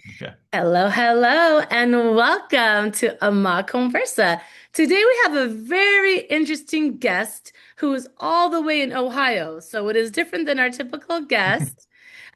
Okay. Hello, hello, and welcome to Conversa. Today we have a very interesting guest who is all the way in Ohio. So it is different than our typical guest.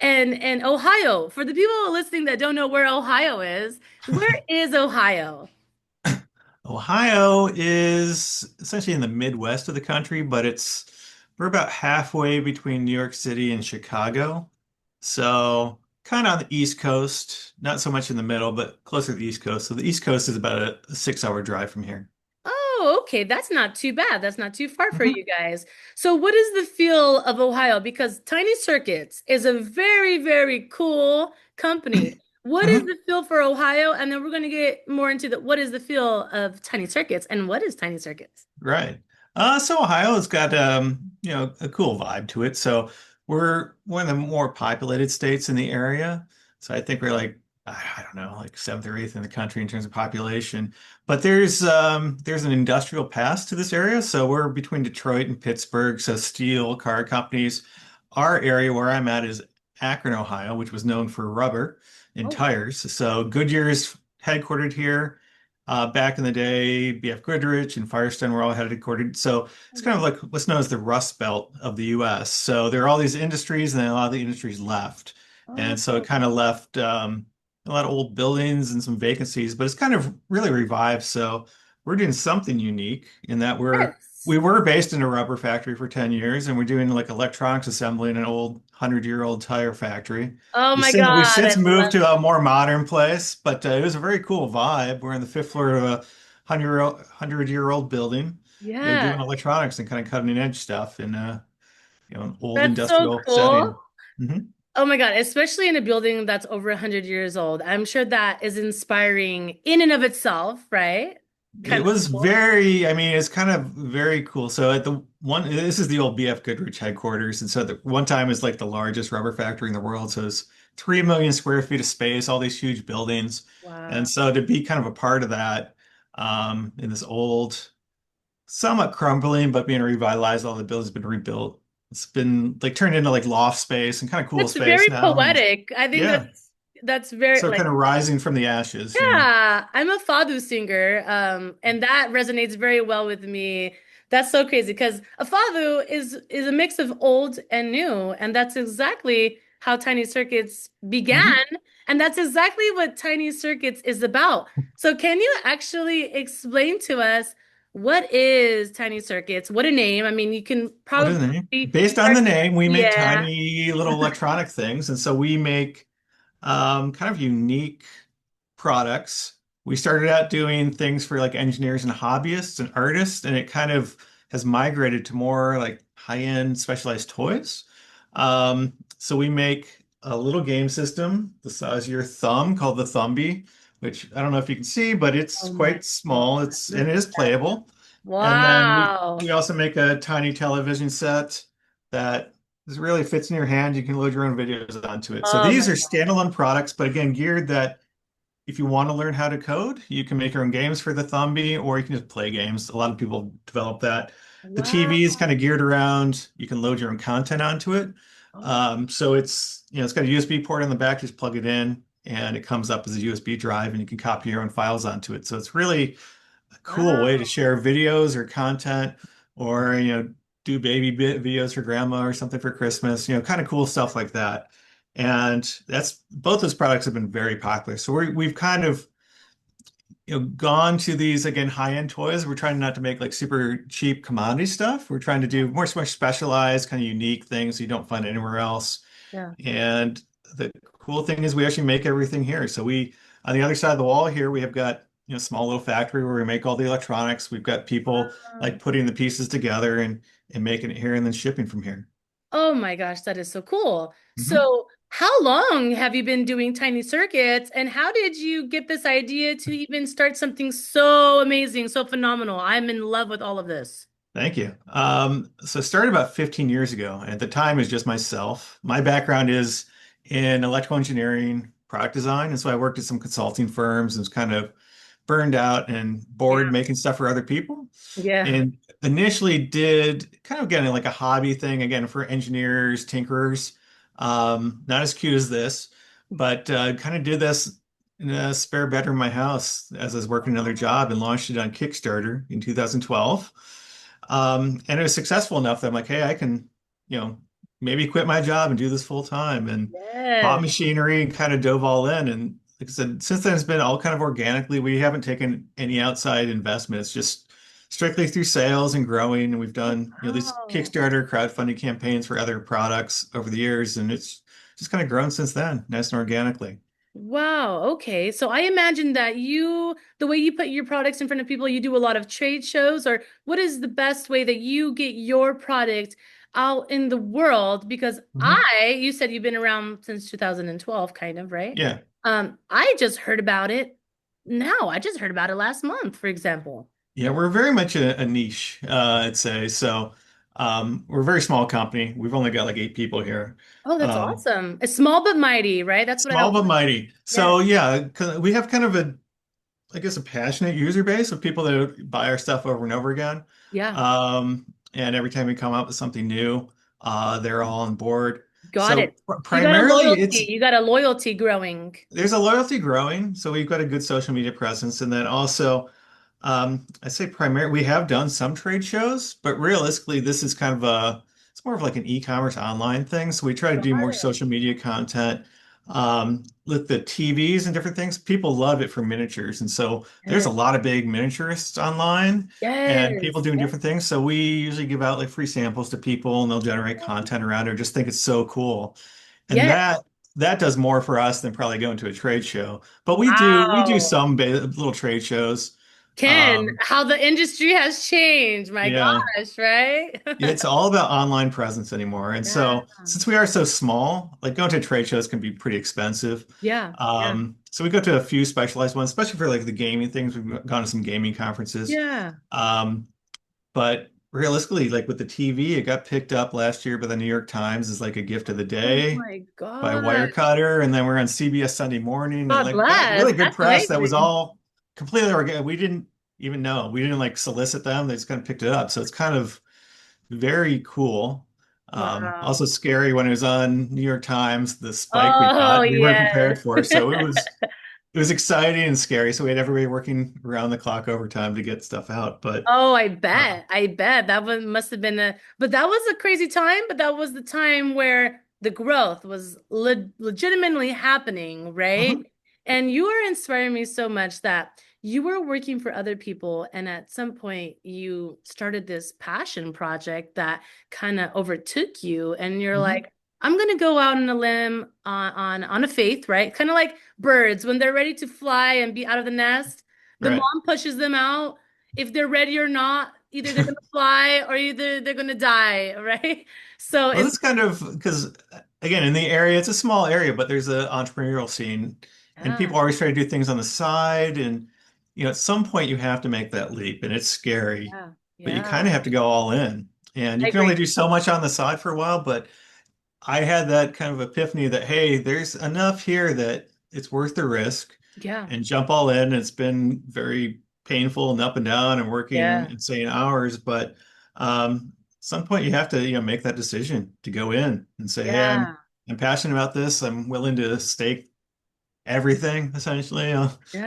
And Ohio, for the people listening that don't know where Ohio is, where is Ohio? Ohio is essentially in the Midwest of the country, but we're about halfway between New York City and Chicago. So kind of on the East Coast, not so much in the middle, but closer to the East Coast. So the East Coast is about a 6 hour drive from here. Oh, okay. That's not too bad. That's not too far for Mhm. you guys. So, what is the feel of Ohio? Because Tiny Circuits is a very, very cool company. What is Mhm. the feel for Ohio? And then we're going to get more into the what is the feel of Tiny Circuits and what is Tiny Circuits? Right. So Ohio's got a cool vibe to it. So we're one of the more populated states in the area. So I think we're like I don't know, like seventh or eighth in the country in terms of population. But there's an industrial past to this area. So we're between Detroit and Pittsburgh, so steel, car companies. Our area where I'm at is Akron, Ohio, which was known for rubber and Oh, tires. So Goodyear's headquartered here. Back in the day, BF Goodrich and Firestone were all headquartered. So it's kind of wow. like what's known as the Rust Belt of the US. So there are all these industries, and then a lot of the industries left. And so it Oh, kind of left a lot of old buildings and some vacancies, but it's kind of really revived. So we're doing something unique in that yes. we were based in a rubber factory for 10 years, and we're doing like electronics assembly in an old 100-year-old tire factory. Oh my We've God, I since moved love to a it. more modern place, but it was a very cool vibe. We're on the fifth floor of a hundred-year-old building. They're doing Yeah, electronics and kind of cutting edge stuff in an old that's so industrial cool. setting. Hmm. Oh my God, especially in a building that's over 100 years old. I'm sure that is inspiring in and of itself, right? It Kind of was cool. very, I mean, it's kind of very cool. So at the one, this is the old BF Goodrich headquarters. And so the one time is like the largest rubber factory in the world. So it's 3 million square feet of space, all these huge buildings. And Wow. so to be kind of a part of that, in this old, somewhat crumbling, but being revitalized, all the buildings been rebuilt. It's been like turned into like loft space and kind of cool That's space very now. And poetic. I think yeah, that's very so like kind of rising from the ashes. yeah, I'm a fado singer, and that resonates very well with me. That's so crazy because a fado is a mix of old and new, and that's exactly how Tiny Circuits began, Mhm. and that's exactly what Tiny Circuits is about. So, can you actually explain to us what is Tiny Circuits? What a name! I mean, you can What is probably the name? Based on the name, we make yeah. tiny little electronic things. And so we make kind of unique products. We started out doing things for like engineers and hobbyists and artists, and it kind of has migrated to more like high-end specialized toys. So we make a little game system the size of your thumb called the Thumby, which I don't know if you can see, but it's Oh my quite God, small. And look it is at that. playable. And then we Wow. also make a tiny television set that really fits in your hand. You can load your own videos onto it. So Oh these my are standalone products, but again, geared that if you want to learn how to code, you can make your own games for the Thumby, or you can just play games. A lot of people develop that. The Wow. TV is kind of geared around, you can load your own content onto it. Oh, So it's got a USB port on the back, just plug it in, and it comes up as a USB drive, and you can copy your own files onto it. So it's really a cool way to wow. share videos or content, or do baby bit videos for grandma or something for Christmas. Kind of cool stuff like that. And that's both those products have been very popular. So we've kind of gone to these again high-end toys. We're trying not to make like super cheap commodity stuff. We're trying to do more specialized, kind of unique things you don't find anywhere else. Yeah. And the cool thing is we actually make everything here. So we on the other side of the wall here, we have got small little factory where we make all the electronics. We've got people Wow. like putting the pieces together and making it here and then shipping from here. Oh my gosh, that is so cool. Mhm. So, how long have you been doing tiny circuits, and how did you get this idea to even start something so amazing, so phenomenal? I'm in love with all of this. Thank you. So I started about 15 years ago. And at the time, it was just myself. My background is in electrical engineering, product design. And so I worked at some consulting firms and was kind of burned out and bored Yeah. making stuff for other people. Yeah. And initially did kind of getting like a hobby thing again for engineers, tinkerers. Not as cute as this, but kind of did this in a spare bedroom in my house as I was working another job and launched it on Kickstarter in 2012. And it was successful enough that I'm like, hey, I can, you know, maybe quit my job and do this full time and bought Yes. machinery and kind of dove all in. And like I said, since then it's been all kind of organically. We haven't taken any outside investment. It's just strictly through sales and growing. And we've done, these Wow. Kickstarter crowdfunding campaigns for other products over the years. And it's just kind of grown since then, nice and organically. Wow. Okay. So I imagine that the way you put your products in front of people, you do a lot of trade shows, or what is the best way that you get your product out in the world? Because Mhm. you said you've been around since 2012, kind of, right? Yeah. I just heard about it now. I just heard about it last month, for example. Yeah, we're very much a niche, I'd say. So we're a very small company. We've only got like 8 people here. Oh, that's Um, awesome. It's small but mighty, right? That's what I Small always but say. mighty. Yeah. So yeah, we have kind of I guess, a passionate user base of people that buy our stuff over and over again. Yeah. And every time we come up with something new, they're all on board. Got So it. You got a primarily, loyalty. You got a loyalty growing. there's a loyalty growing. So we've got a good social media presence, and then also. I say primarily we have done some trade shows, but realistically, this is kind of it's more of like an e-commerce online thing. So we try to Got do more it. social media content. With the TVs and different things, people love it for miniatures. And so there's Yes. a lot of big miniaturists online and people Yes. doing different things. So we usually give out like free samples to people and they'll generate content around it or just think it's so cool. And Yes. that does more for us than probably going to a trade show. But we do Wow. some little trade shows. Ken, Um, how the industry has changed. My yeah, gosh, right? it's all about online presence anymore. And Yeah. so since we are so small, like going to trade shows can be pretty expensive. Yeah. Yeah. So we go to a few specialized ones, especially for like the gaming things. We've gone to some gaming conferences. Yeah. Um, but realistically, like with the TV, it got picked up last year by the New York Times as like a gift of the Oh day my by gosh. Wirecutter. And then we're on CBS Sunday Morning and God like got really bless. good That's press that was amazing. all completely organic. We didn't even know. We didn't like solicit them. They just kind of picked it up. So it's kind of very cool. Also Wow. scary when it was on New York Times, the spike we Oh, got, we weren't yes. prepared for. So it was exciting and scary. So we had everybody working around the clock overtime to get stuff out. But Oh, I uh, bet. I bet that one must have been but that was a crazy time, but that was the time where the growth was legitimately happening, right? mhm, And you are inspiring me so much that you were working for other people, and at some point you started this passion project that kind of overtook you, and you're mhm, like, I'm gonna go out on a limb on a faith, right? Kind of like birds when they're ready to fly and be out of the nest. The right. mom pushes them out if they're ready or not, either they're gonna fly or either they're gonna die, right? So Well, it's that's kind of because, again, in the area, it's a small area, but there's an entrepreneurial scene, and yeah, people always try to do things on the side. And, at some point, you have to make that leap, and it's scary, yeah, but you yeah. kind of have to go all in. And you I can only agree. do so much on the side for a while, but I had that kind of epiphany that, hey, there's enough here that it's worth the risk Yeah, and jump all in. It's been very painful and up and down and working yeah, insane hours, but at some point you have to, make that decision to go in and say, hey, I'm yeah, I'm passionate about this. I'm willing to stake everything essentially,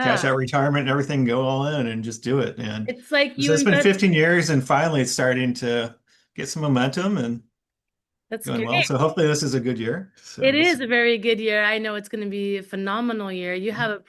cash yeah. out retirement and everything, go all in and just do it. And It's like so you it's been invest. 15 years and finally it's starting to get some momentum and That's going great. well. So hopefully this is a good year. So It we'll is see. a very good year. I know it's going to be a phenomenal year. You have a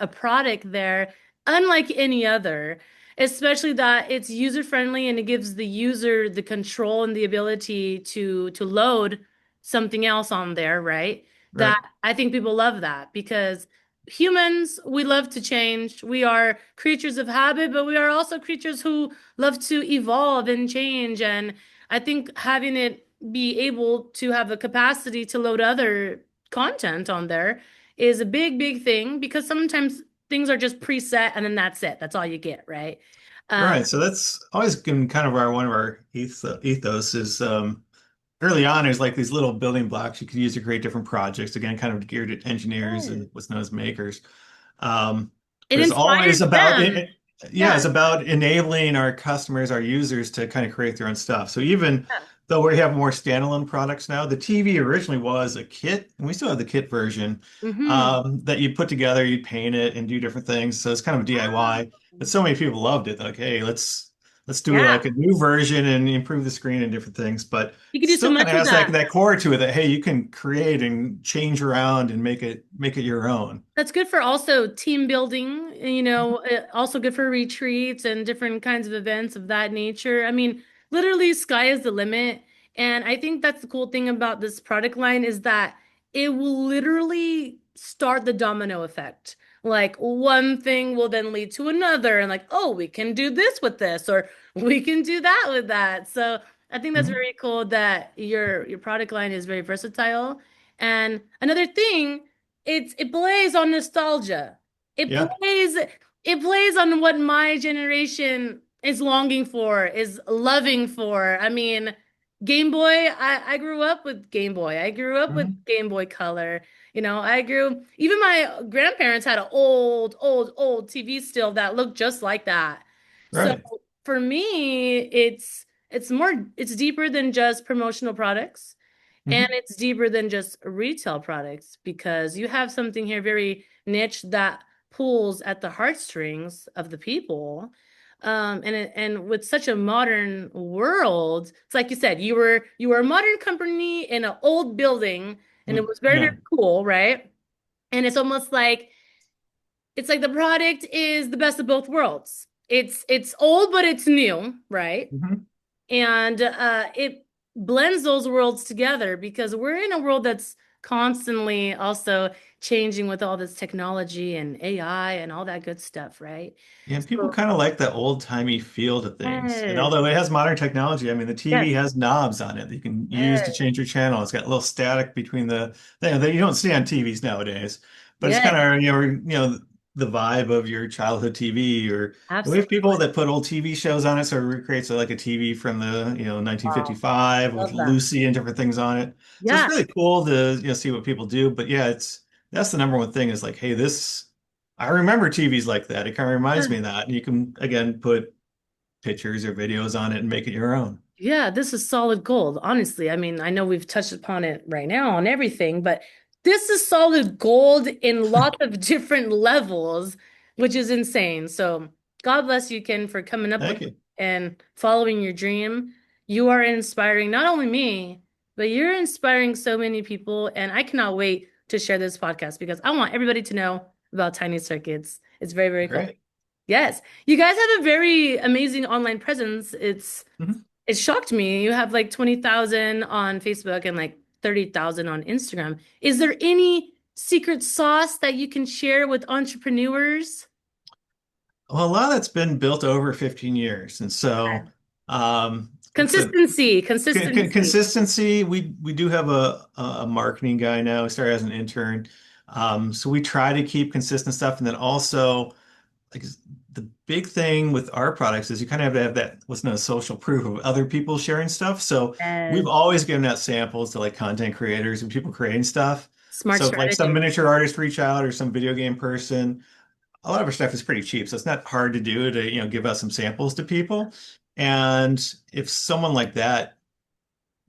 product there, unlike any other, especially that it's user friendly and it gives the user the control and the ability to load something else on there, right? That Right. I think people love that because humans, we love to change. We are creatures of habit, but we are also creatures who love to evolve and change. And I think having it be able to have the capacity to load other content on there is a big, big thing because sometimes things are just preset and then that's it. That's all you get, right? Um, Right. So that's always been kind of our one of our ethos is early on there's like these little building blocks you could use to create different projects, again, kind of geared at engineers yes. and what's known as makers. Um, It but it's inspires always about them. yeah, Yeah. it's about enabling our customers, our users to kind of create their own stuff. So even Yeah. though we have more standalone products now. The TV originally was a kit, and we still have the kit version Hmm. that you put together, you paint it and do different things. So it's kind of DIY. But so many people loved it. Like, hey, let's do Yeah, like a new version and improve the screen and different things. But you can do so still kind much of with has that that. that core to it that hey, you can create and change around and make it your own. That's good for also team building, also good for retreats and different kinds of events of that nature. I mean, literally sky is the limit. And I think that's the cool thing about this product line is that it will literally start the domino effect. Like one thing will then lead to another and like, oh, we can do this with this or we can do that with that. So I think that's Mhm. very cool that your product line is very versatile. And another thing it plays on nostalgia. It Yeah. plays it plays on what my generation is longing for, is loving for. I mean, Game Boy, I grew up with Game Boy. I grew up with Mhm. Game Boy Color. I grew, even my grandparents had an old TV still that looked just like that. So Right. for me, it's deeper than just promotional products. And Mhm. it's deeper than just retail products because you have something here very niche that pulls at the heartstrings of the people. And with such a modern world, it's like you said, you were a modern company in an old building, and it was very, very Yeah. cool, right? And it's like the product is the best of both worlds. It's old, but it's new, right? Mhm. And it blends those worlds together because we're in a world that's constantly also changing with all this technology and AI and all that good stuff, right? Yeah, people So, kind of like that old-timey feel to things. And yes, although it has modern technology, I mean, the TV yes, has knobs on it that you can use to yes, change your channel. It's got a little static between the thing that you don't see on TVs nowadays. But it's kind yes, of, the vibe of your childhood TV. Or we have people absolutely. that put old TV shows on it, so it recreates like a TV from the, Wow, 1955 with love that. Lucy and different things on it. So it's Yeah. really cool to, see what people do. But yeah, that's the number one thing is like, hey, this. I remember TVs like that. It kind of reminds me of that. And you can, again, put pictures or videos on it and make it your own. Yeah, this is solid gold. Honestly, I mean, I know we've touched upon it right now on everything, but this is solid gold in lots of different levels, which is insane. So, God bless you, Ken, for coming up with Thank you. and following your dream. You are inspiring not only me, but you're inspiring so many people. And I cannot wait to share this podcast because I want everybody to know about Tiny Circuits. It's very, very cool. Great. Yes, you guys have a very amazing online presence. Mhm. It shocked me. You have like 20,000 on Facebook and like 30,000 on Instagram. Is there any secret sauce that you can share with entrepreneurs? Well, a lot of that's been built over 15 years. And so it's a Consistency, consistency. consistency. We do have a marketing guy now. He started as an intern. So we try to keep consistent stuff. And then also, like the big thing with our products is you kind of have to have that what's known as social proof of other people sharing stuff. So we've Yes. always given out samples to like content creators and people creating stuff. Smart So if like some strategy. miniature artist reach out or some video game person, a lot of our stuff is pretty cheap. So it's not hard to do to, give out some samples to people. And if someone like that,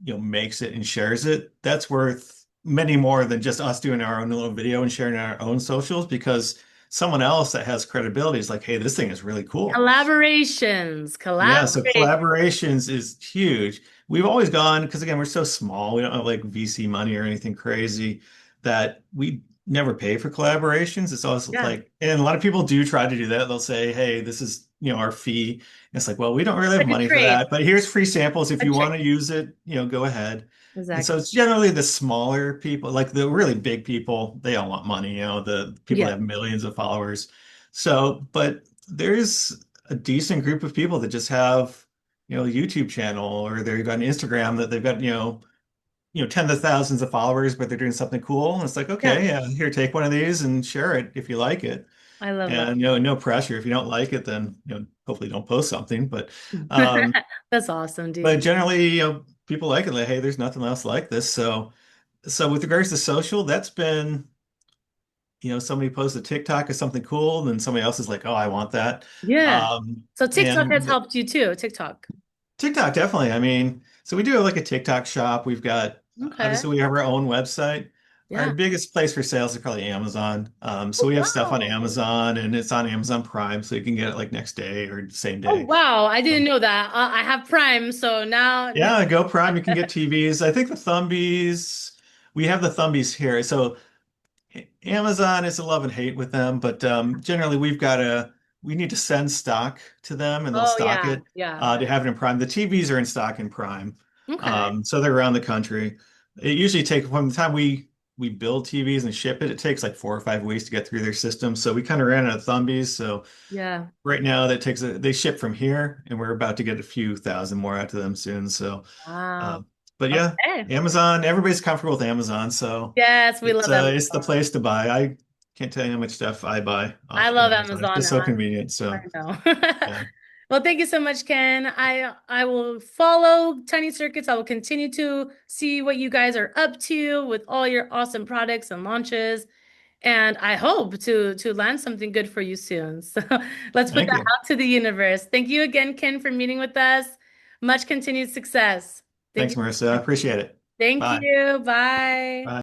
makes it and shares it, that's worth many more than just us doing our own little video and sharing our own socials because someone else that has credibility is like, hey, this thing is really cool. Collaborations, Yeah, so collaborate. collaborations is huge. We've always gone, because again, we're so small, we don't have like VC money or anything crazy that we never pay for collaborations. It's also Yeah, like, and a lot of people do try to do that. They'll say, hey, this is, our fee. And it's like, well, we don't really have like a money for trade, that, but here's free samples. If a you trade. want to use it, go ahead. And so Exactly. it's generally the smaller people, like the really big people, they all want money, the people that Yeah. have millions of followers. So, but there's a decent group of people that just have, a YouTube channel or they've got an Instagram that they've got, tens of thousands of followers, but they're doing something cool. And it's like, Yeah. okay, yeah, here, take one of these and share it if you like it. I love that. And, no pressure. If you don't like it, then, hopefully don't post something. Um, That's awesome, but dude. generally, people like it. Like, hey, there's nothing else like this. So with regards to social, that's been, somebody posts a TikTok or something cool, and then somebody else is like, oh, I want that. Yeah. So TikTok has And helped you too. TikTok. TikTok, definitely. I mean, So we do have like a TikTok shop. We've got Okay. obviously we have our own website. Our Yeah. biggest place for sales is probably Amazon. So Oh, we have stuff on wow. Amazon and it's on Amazon Prime, so you can get it like next day or same Oh, day. wow. I didn't Um, know that. I have Prime, so now. yeah, Go Prime, you can get TVs. I think the Thumbies, we have the Thumbies here. So Amazon is a love and hate with them, but generally we need to send stock to them and they'll Oh, stock yeah. it Yeah. to have it in Prime. The TVs are in stock in Prime, Okay. so they're around the country. It usually takes from the time we build TVs and ship it, it takes like 4 or 5 weeks to get through their system. So we kind of ran out of Thumbies. So Yeah. right now they ship from here, and we're about to get a few thousand more out to them soon. So, Wow. uh, but yeah, Okay. Amazon, everybody's comfortable with Amazon, so. Yes, we love It's the Amazon. place to buy. I can't tell you how much stuff I buy I off love Amazon. It's Amazon. just so convenient. I So know. yeah, Well, thank you so much, Ken. I will follow Tiny Circuits. I will continue to see what you guys are up to with all your awesome products and launches. And I hope to land something good for you soon. So let's put thank that you. out to the universe. Thank you again, Ken, for meeting with us. Much continued success. Thank Thanks, you. Marissa. I appreciate it. Thank Bye. you. Bye. Bye.